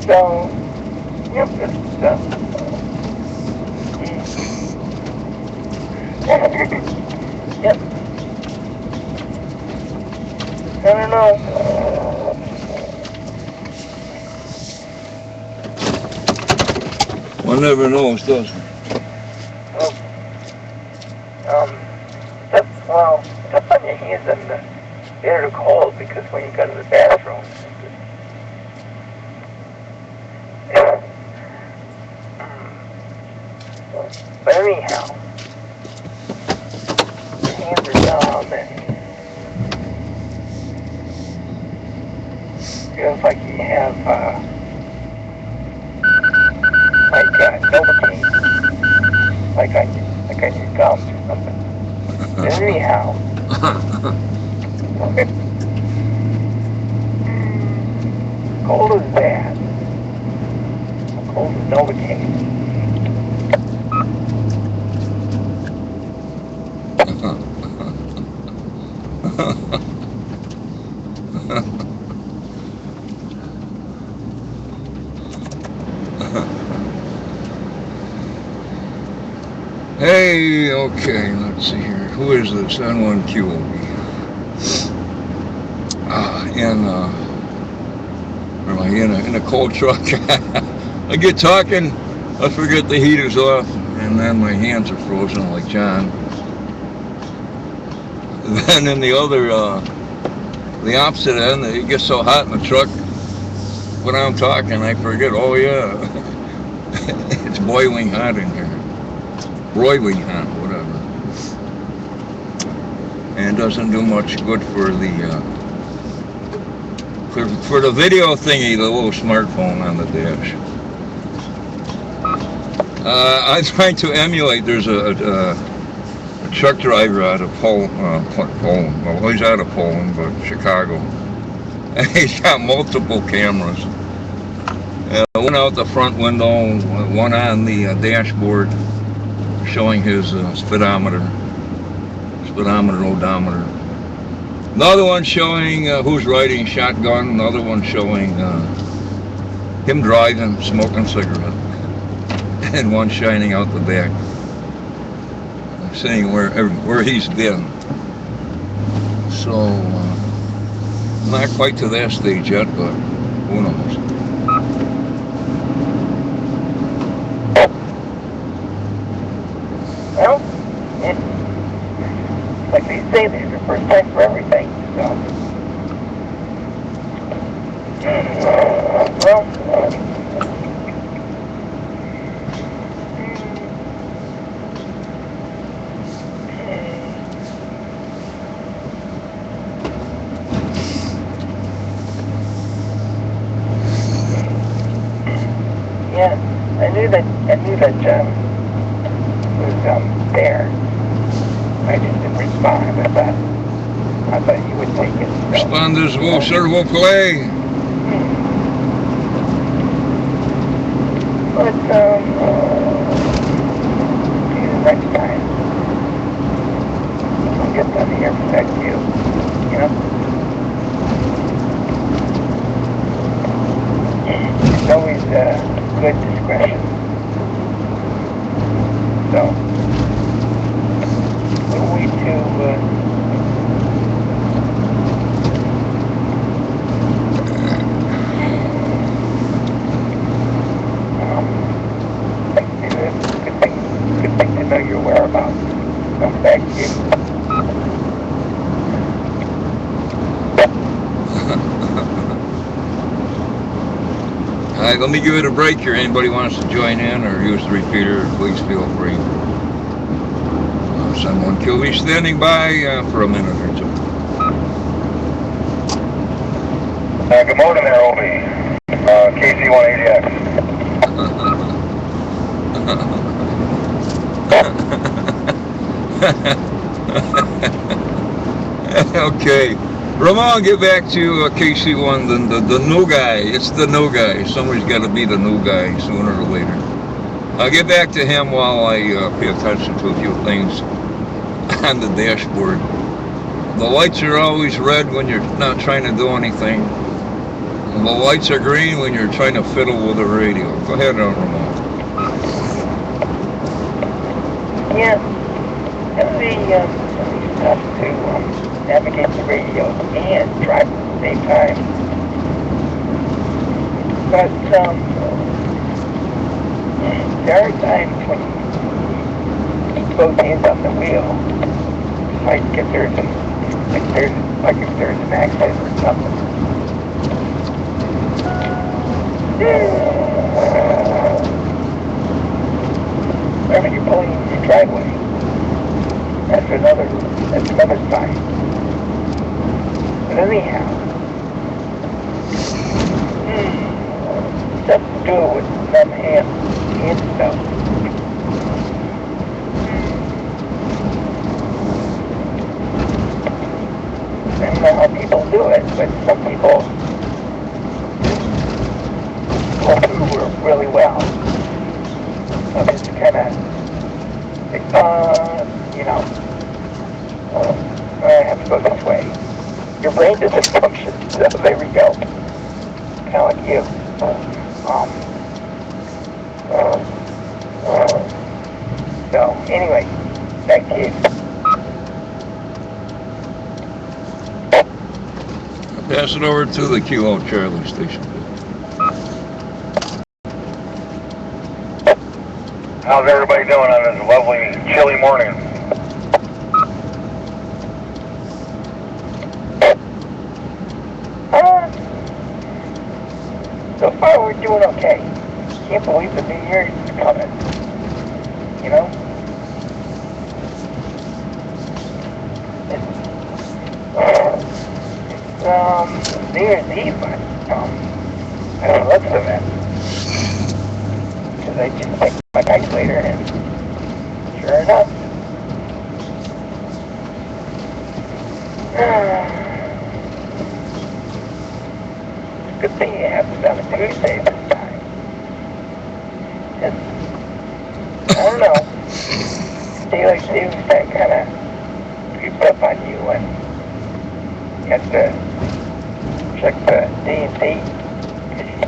So, yep, it's, yep, I don't know. One never knows, does he? Well, step on your hands and get it cold because when you go to the bathroom, but anyhow, your hands are numb and feels like you have Novocaine, like on your gums or something. But anyhow, cold as bad. Cold as Novocaine. Hey, okay, let's see here. Who is this? N1QOB. In a cold truck. I get talking, I forget the heater's off, and then my hands are frozen like John. Then in the opposite end, it gets so hot in the truck when I'm talking, I forget, oh yeah, it's boiling hot in here. Broiling hot, whatever. And it doesn't do much good for the video thingy, the little smartphone on the dash. I'm trying to emulate. There's a truck driver out of Poland. Well, he's out of Poland, but Chicago. And he's got multiple cameras. One out the front window, one on the dashboard, showing his speedometer, odometer. Another one showing who's riding shotgun. Another one showing him driving, smoking cigarette. And one shining out the back, saying where he's been. So, not quite to that stage yet, but who knows. Well, it's like they say, there's a first time for everything. So, well, yeah, I knew that John was there. I just didn't respond. I thought you would take it. So. Responders will servo play. But next time I'll get them here to protect you. You know? It's always good discretion. So we'll wait to good thing to know your whereabouts. Come back to you. Alright, let me give it a break here. Anybody wants to join in or use the repeater, please feel free. Someone will be standing by for a minute or two. Good morning there, Obi. KC180X. Okay. Ramon, get back to KC1, the new guy. It's the new guy. Somebody's got to be the new guy sooner or later. I'll get back to him while I pay attention to a few things on the dashboard. The lights are always red when you're not trying to do anything. The lights are green when you're trying to fiddle with the radio. Go ahead, Ramon. Yeah, and the stuff to navigate the radio and drive at the same time. But there are times when you keep both hands on the wheel, like if there's an accident or something. Or when you're pulling in your driveway, that's another sign. But anyhow, stuff to do with some hand stuff. I don't know how people do it, but some people go through really well. So it's kind of, I have to go this way. Your brain doesn't function, so there we go. Kind of like you. So, anyway, back to you. Pass it over to the Kilo Charlie station. How's everybody doing on this lovely, chilly morning? So far we're doing okay. Can't believe the new year is coming. You know? It's New Year's Eve, but I don't know what's of it. Because I just checked my calculator and sure enough. Good thing it happens on a Tuesday this time. And, I don't know. Daylight savings time kind of creeps up on you and you have to check the day and date because you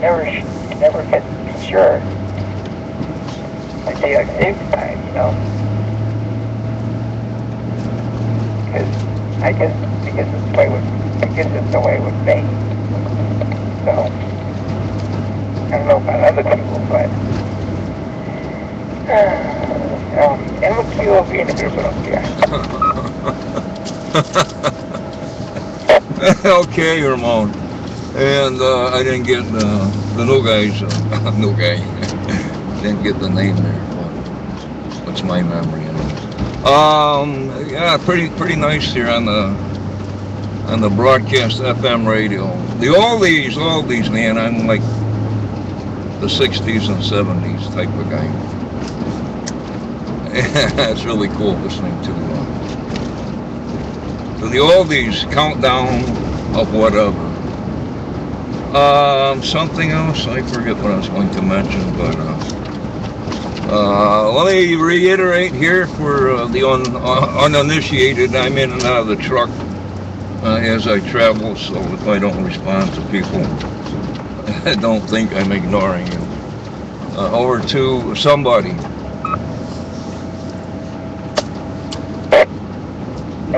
never get sure. Like daylight savings time, you know. Because I guess it's the way with me. So, I don't know about other people, but and what you will be in the group of Okay, Ramon. And I didn't get the new guy's new guy. Didn't get the name there, but that's my memory. Yeah, pretty nice here on the broadcast FM radio. The oldies, man. I'm like the 60s and 70s type of guy. It's really cool listening to the oldies countdown of whatever. Something else, I forget what I was going to mention, but let me reiterate here for the uninitiated. I'm in and out of the truck as I travel, so if I don't respond to people, I don't think I'm ignoring you. Over to somebody.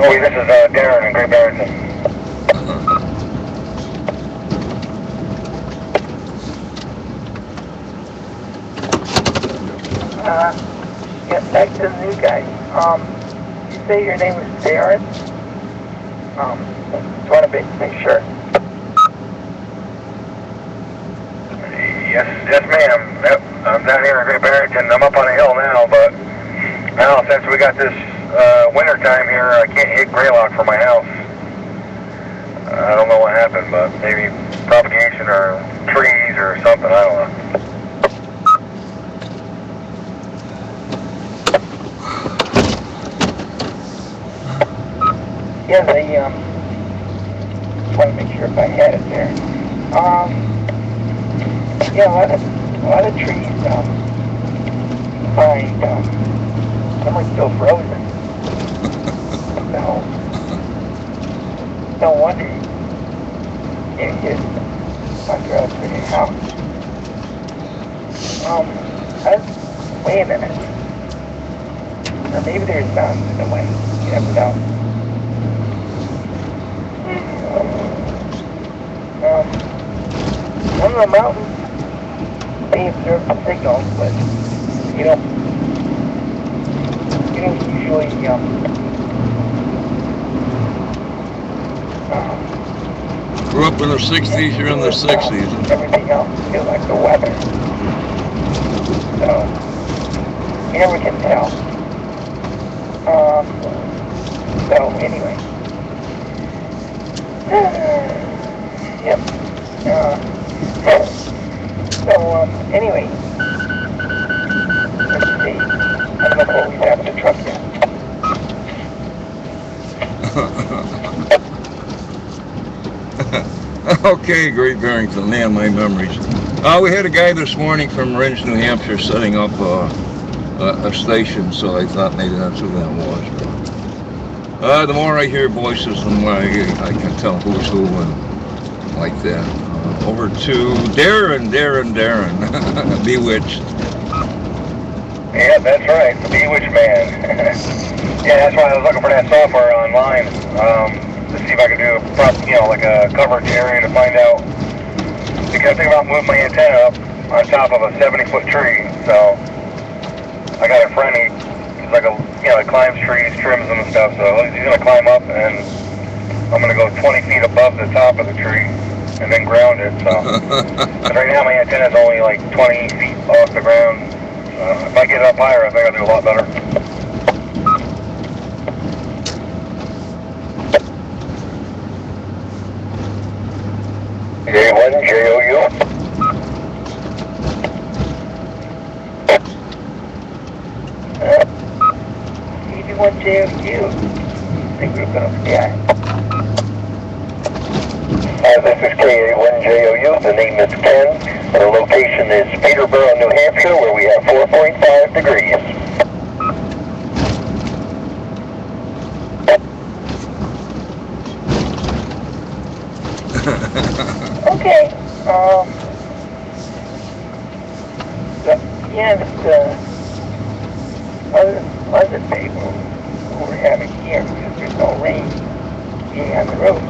Oh, this is Darren in Great Barrington. Yeah, back to the new guy. You say your name is Darren? Just want to make sure. Yes, ma'am. Yep, I'm down here in Great Barrington. I'm up on a hill now, but now since we got this winter time here, I can't hit Greylock for my house. I don't know what happened, but maybe propagation or trees or something. I don't know. Yeah, just want to make sure if I had it there. Yeah, a lot of trees, find, some are still frozen. So, no wonder you can't get Montreal City House. Wait a minute. Or maybe there's mountains in the way. You never know. On the mountains, they observe the signals, but you don't usually Grew up in the 60s, you're in the 60s. everything else feels like the weather. So you never can tell. So anyway. Yep. Anyway. Let's see. I don't know what we have the truck yet. Okay, Great Barrington, man, my memories. We had a guy this morning from Ringe, New Hampshire, setting up a station, so I thought maybe that's who that was. But, the more I hear voices, the more I can tell who's who and like that. Over to Darren, Bewitched. Yeah, that's right, the Bewitched Man. Yeah, that's why I was looking for that software online, to see if I could do like a coverage area to find out. Because I'm thinking about moving my antenna up on top of a 70-foot tree, so I got a friend, he's like he climbs trees, trims them and stuff, so he's gonna climb up and I'm gonna go 20 feet above the top of the tree and then ground it, so. But right now my antenna is only like 20 feet off the ground. If I get up higher, I think I'll do a lot better. J1 JOU. 81 JOU. I think we're going to sky. This is K81JOU. The name is Ken. The location is Peterborough, New Hampshire, where we have 4.5 degrees. Okay. Yeah, this other day we're having here because there's no rain being on the road.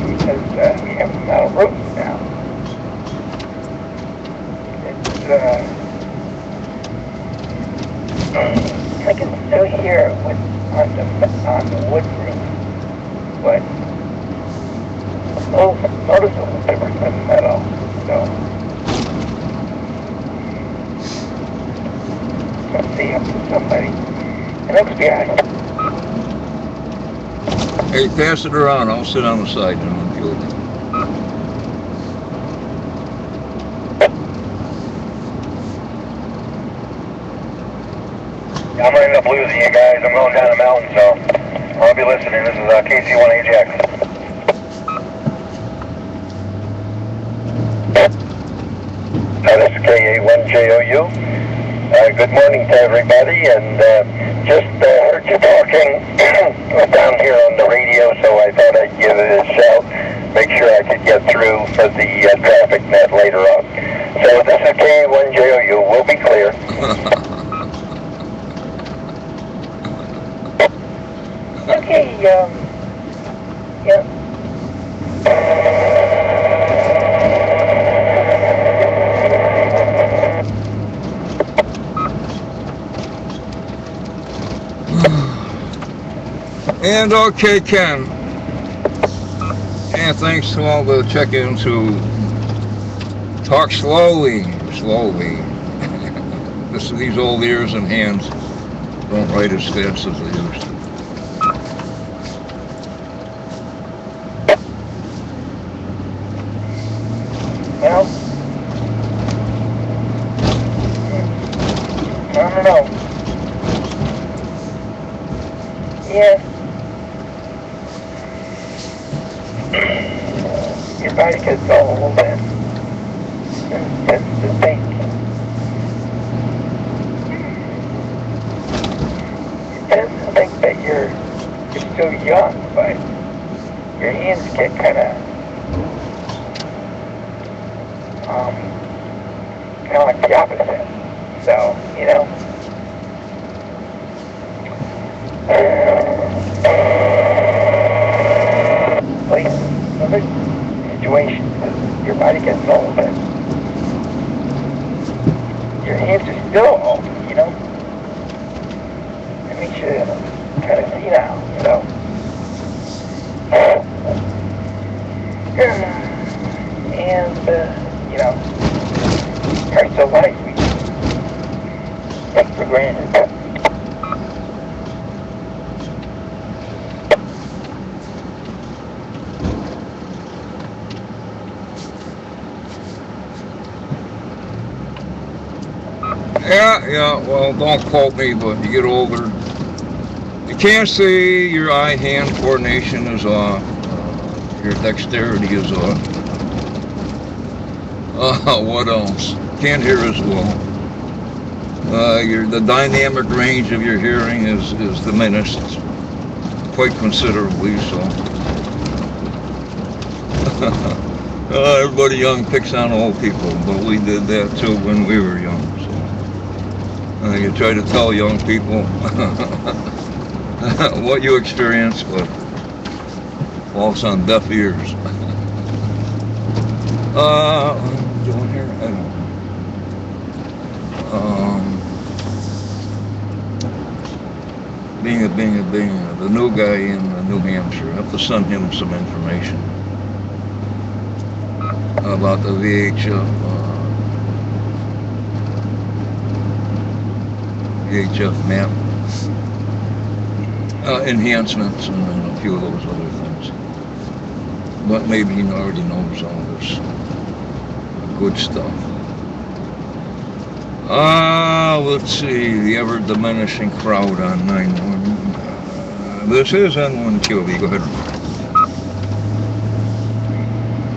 Because we have metal roofs now. It's I can still hear it on the wood roof, but noticeable difference in metal. So let's see up to somebody. It looks behind. Hey, pass it around. I'll sit on the side and I'll deal with it. I'm running up losing you guys. I'm going down the mountain, so I'll be listening. This is KC1AJX. This is K81JOU. Good morning to everybody, and just heard you talking down here on the radio, so I thought I'd give it a shout, make sure I could get through for the traffic net later on. So this is K81JOU. We'll be clear. Okay, yeah. And okay, Ken. And thanks to all the check-ins who talk slowly. These old ears and hands don't write as fast as they used to. Well, I don't know. Yeah. Your body gets dull a little bit. That's the thing. It tends to think that you're still young, but your hands get kind of like the opposite. So, you know, like other situations, your body gets old, and your hands are still old, you know. It makes you kind of senile, so. And, you know, parts of life we take for granted. Yeah, well, don't quote me, but you get older. You can't say your eye-hand coordination is off. Your dexterity is off. What else? Can't hear as well. The dynamic range of your hearing is diminished quite considerably, so. Everybody young picks on old people, but we did that too when we were young. So. You try to tell young people what you experience, but falls on deaf ears. Doing here? I don't know. Being the new guy in New Hampshire, I have to send him some information about the VHF map enhancements and a few of those other things. But maybe he already knows all this good stuff. Let's see, the ever diminishing crowd on 9-1. This is N1QB. Go ahead.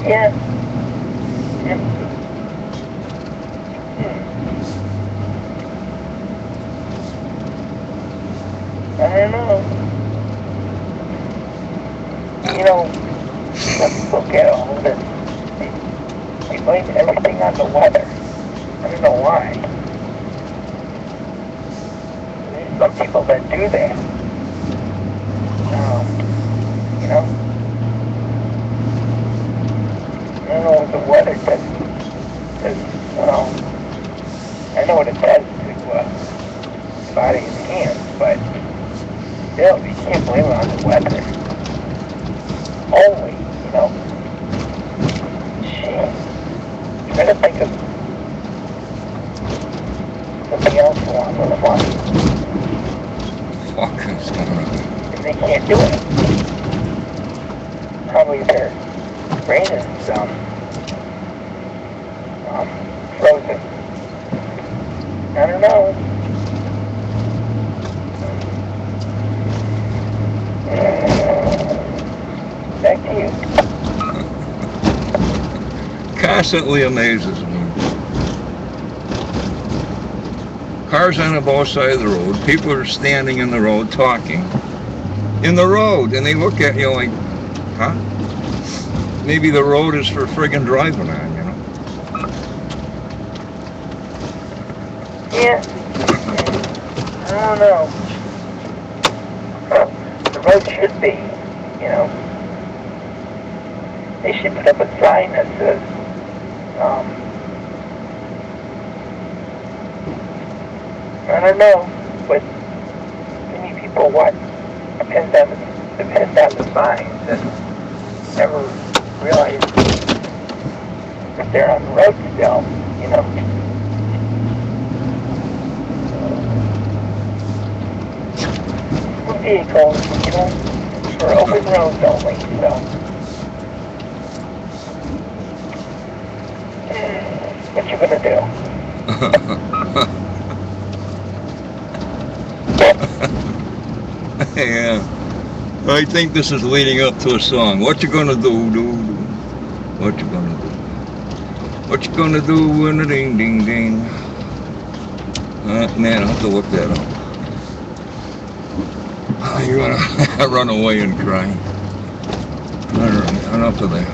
Yeah. I don't know. You know, some people get old and they blame everything on the weather. I don't know why. There's some people that do that. You know, I don't know what the weather does. Well, I know what it does to the body and hands, but still, you can't blame it on the weather. Only, you know. Shit. Try to think of something else along those lines. Fuck is going on? And they can't do it. Probably their brain is frozen. I don't know. Back to you. Constantly amazes me. Cars on both sides of the road. People are standing in the road talking. In the road. And they look at you like, huh? Maybe the road is for friggin' driving on, you know? Yeah. I don't know. The road should be, you know. They should put up a sign that says, I don't know, but many people depend on the signs and never realize that they're on the road still, you know. Vehicles, you know, for open roads only, so. What you gonna do? Yeah. I think this is leading up to a song. What you gonna do? What you gonna do? What you gonna do when a ding ding ding? Man, I'll have to look that up. You're gonna run away and cry. Alright, enough of that.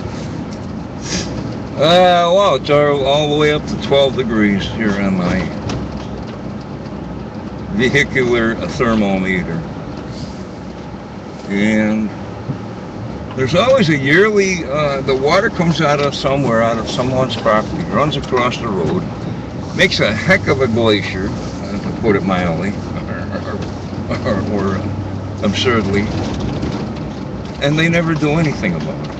Well, it's all the way up to 12 degrees here on my vehicular thermometer. And there's always a yearly, the water comes out of somewhere, out of someone's property, runs across the road, makes a heck of a glacier, to put it mildly, or absurdly, and they never do anything about it.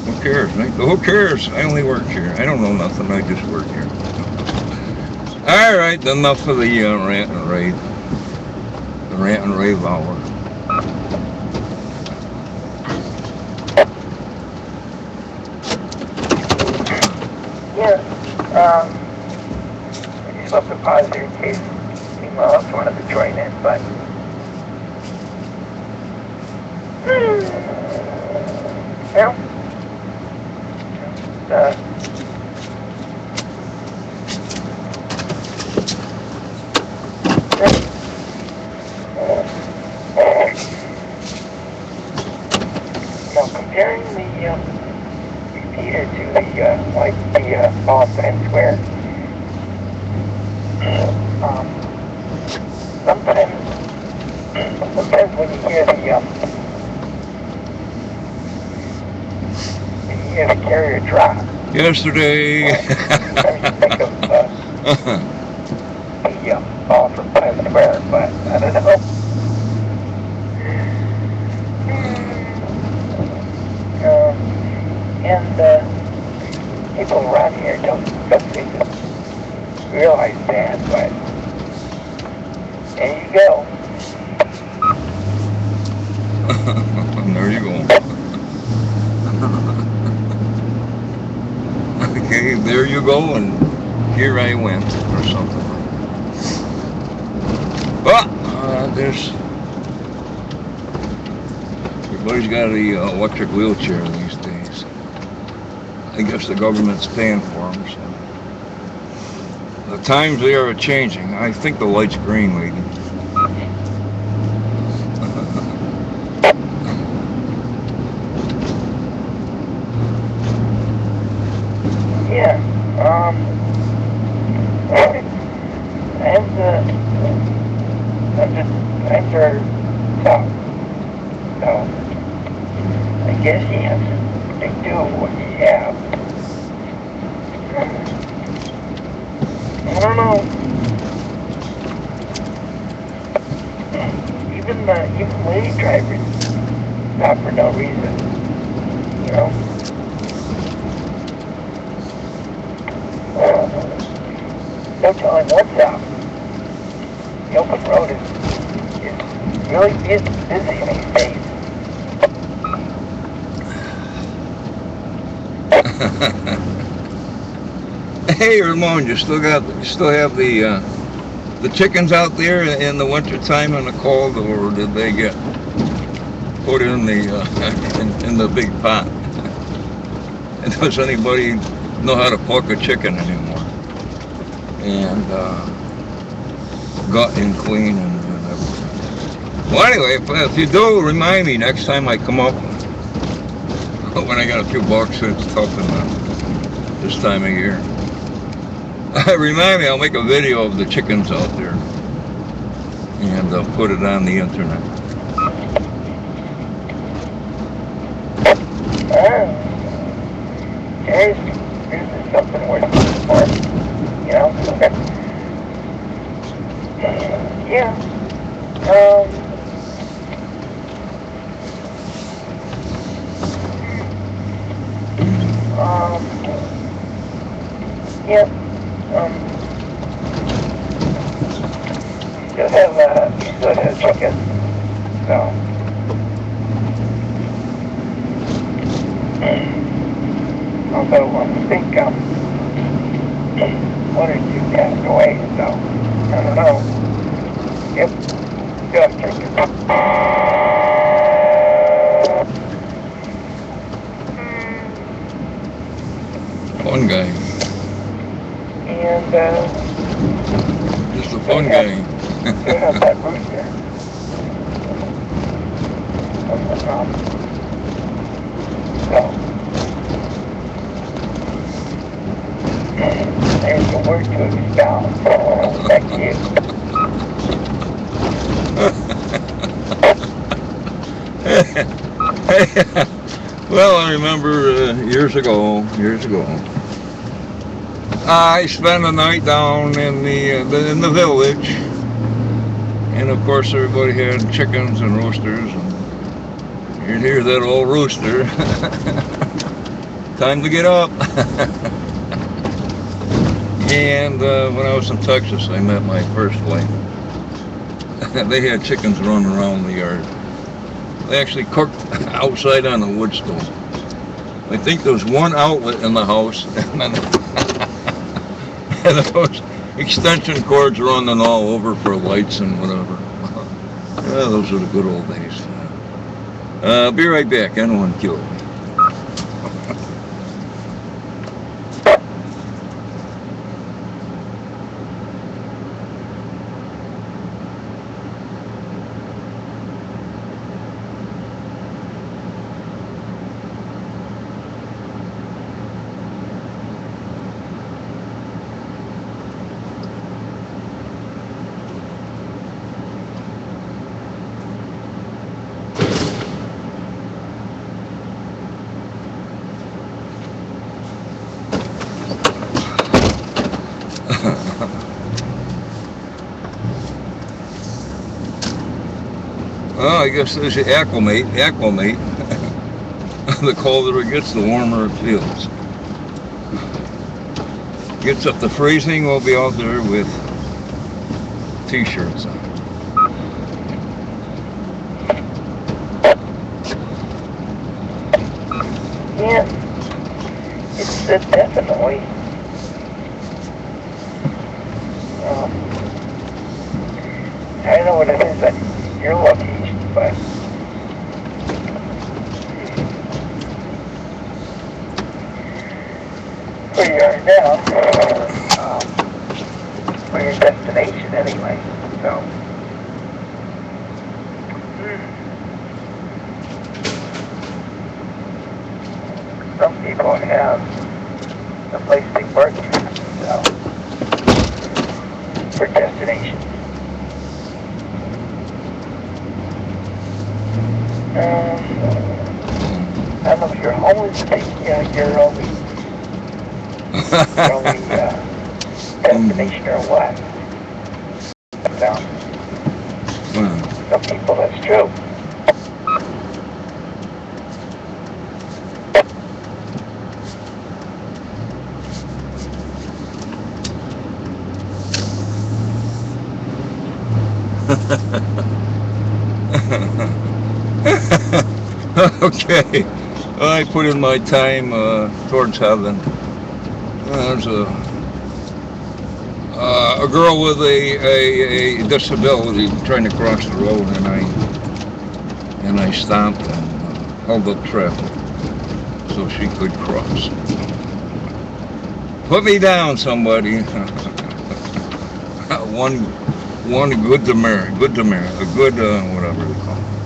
Who cares? Who cares? I only work here. I don't know nothing. I just work here. All right, enough of the rant and rave. The rant and rave hour. Yeah, I just left a pause here in case anyone else wanted to join in, but well, comparing the repeater to the ball square. Sometimes when you hear the carrier drop. Yesterday. I think of the ball from Times Square, but I don't know. And people around here don't seem to realize that, but there you go. There you go. Okay, there you go, and here I went, or something. But there's everybody's got a electric wheelchair these days. I guess the government's paying for them. So the times they are changing. I think the light's green, lady. Yeah, I'm sure tough. So, I guess you have to do what you have. I don't know. Even lady drivers stop for no reason. You know? No telling what's up. The open road is really busy these days. Hey, Ramon, you still have the chickens out there in the winter time in the cold, or did they get put in the in the big pot? And does anybody know how to pluck a chicken anymore? And gut and clean and everything. Well, anyway, if you do, remind me next time I come up. When I got a few bucks, it's tough in this time of year. Remind me, I'll make a video of the chickens out there and put it on the internet. Here's something worth looking for. You know? Yeah. Yep. Still have chicken. So. Although I think one or two passed away, so I don't know. Yep. Still have chicken. Fun guy. And just a fun guy. still have that rooster. So, there's a word to expound. Thank you. Well, I remember years ago, I spent a night down in the village, and of course everybody had chickens and roosters, and you'd hear that old rooster. Time to get up. And when I was in Texas, I met my first wife. They had chickens running around the yard. They actually cooked outside on a wood stove. I think there was one outlet in the house, and then and those extension cords running all over for lights and whatever. Yeah, those were the good old days. I'll be right back. N1Q. Well, I guess as you acclimate, the colder it gets, the warmer it feels. Gets up to freezing, we'll be out there with t-shirts on. Yeah, it's definitely. I don't know what it is that you're lucky, but where you are now, for your destination anyway. So, some people have the place they work at, so, for destination. I don't know if you're homeless, your only destination or what. So, some people, that's true. Okay, I put in my time towards heaven. There's a girl with a disability trying to cross the road, and I stopped and held up traffic so she could cross. Put me down, somebody. one good demerit, a good whatever they call it.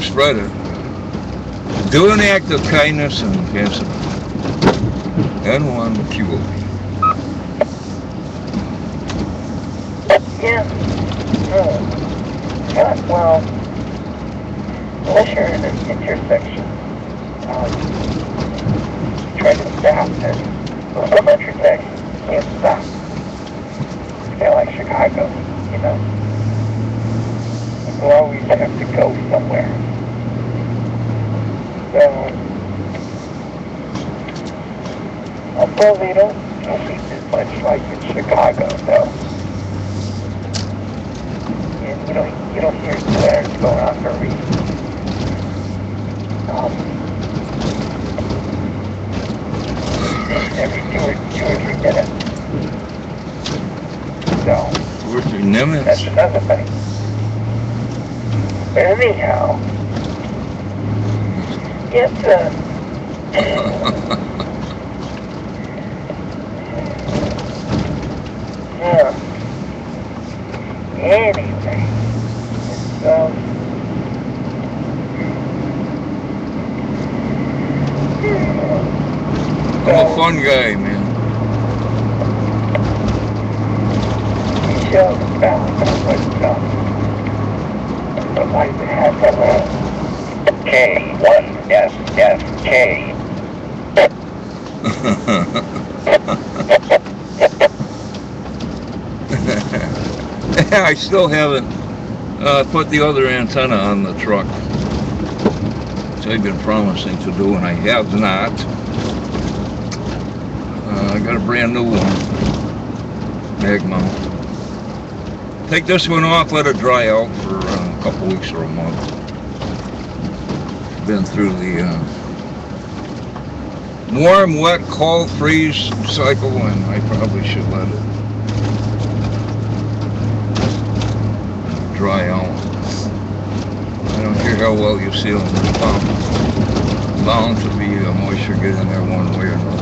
Spread it. Do an act of kindness and pass it on. N1QOP. Yeah. Well, unless you're in an intersection, try to stop and some intersections you can't stop. It's kind of like Chicago, you know. You always have to go somewhere. So, although they don't seem as much like in Chicago, though. And you don't hear sirens going on for a reason. Every two or 3 minutes. So, 2 or 3 minutes. that's another thing. But anyhow, it's yeah. Anyway. fun guy, man. He shows the balance on what stuff. But like the heck of K1SSK. I still haven't put the other antenna on the truck, which I've been promising to do, and I have not. I got a brand new one, mag mount. Take this one off, let it dry out for a couple weeks or a month. Been through the warm, wet, cold, freeze cycle, and I probably should let it dry out. I don't care how well you seal them, there's bound to be moisture get in there one way or another.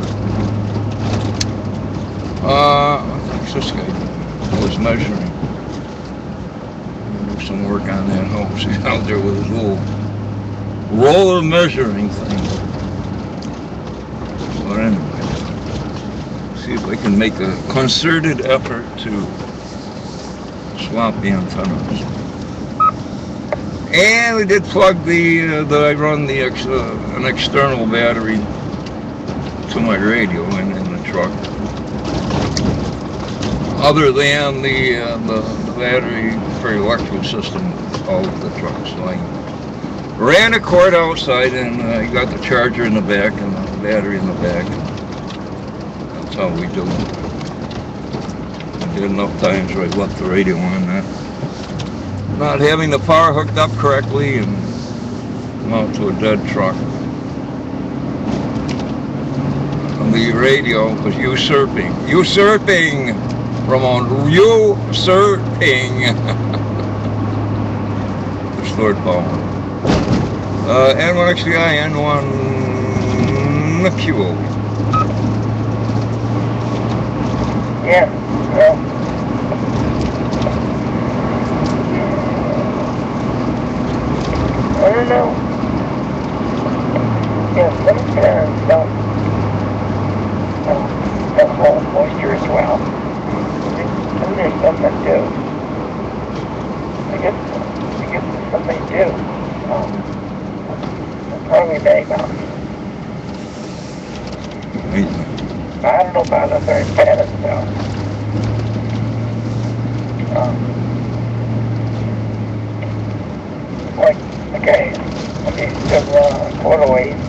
What's this guy doing? I was measuring. Do some work on that hose. He's out there with his little roller measuring thing. But anyway, see if I can make a concerted effort to swap the antennas. And we did plug I run an external battery to my radio in the truck. Other than the battery for electrical system of the truck. So I ran a cord outside and I got the charger in the back and the battery in the back. That's how we do it. I did enough times where I left the radio on that. Not having the power hooked up correctly and come out to a dead truck. And the radio was usurping, Ramon, usurping the stored power. N1XDI, N1QO. Yeah, well, I don't know. Yeah, some parents don't hold moisture as well. And there's some that do. I guess there's some they do. Probably mag mounts. I don't know about other antennas though. Okay, some quarter-wave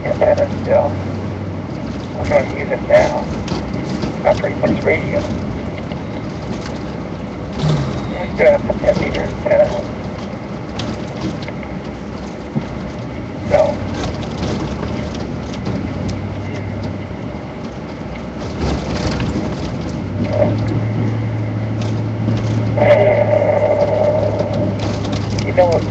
antenna still. I'm going to use it now. Not pretty much radio. We still have the 10-meter antenna. So. You know what?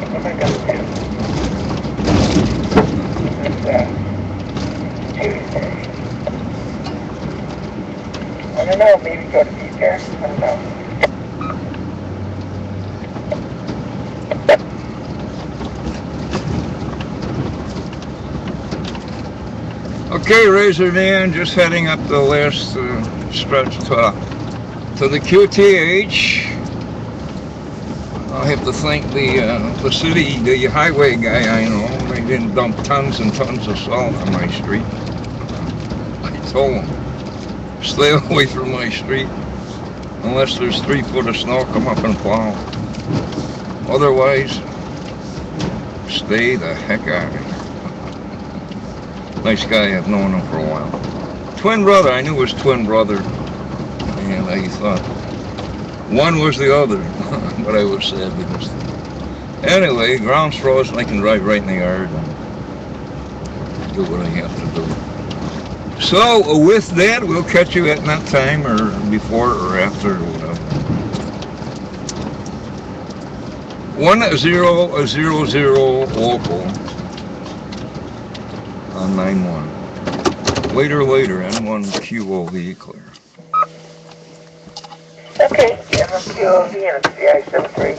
What am I going to do? This Tuesday. I don't know, maybe go to Beat there. I don't know. Okay, Razor Man, just heading up the last stretch to the QTH. I have to thank the city, the highway guy I know. They didn't dump tons and tons of salt on my street. I told them, stay away from my street. Unless there's 3 foot of snow, come up and plow. Otherwise, stay the heck out of here. Nice guy, I've known him for a while. Twin brother, I knew his twin brother. And I thought one was the other, but I was sad because. Anyway, ground's frozen, I can drive right in the yard and do what I have to do. So, with that, we'll catch you at nap time or before or after or whatever. 1000 local. On 9-1. Later, N1QOV clear. Okay, N1QOV and it's the I-73.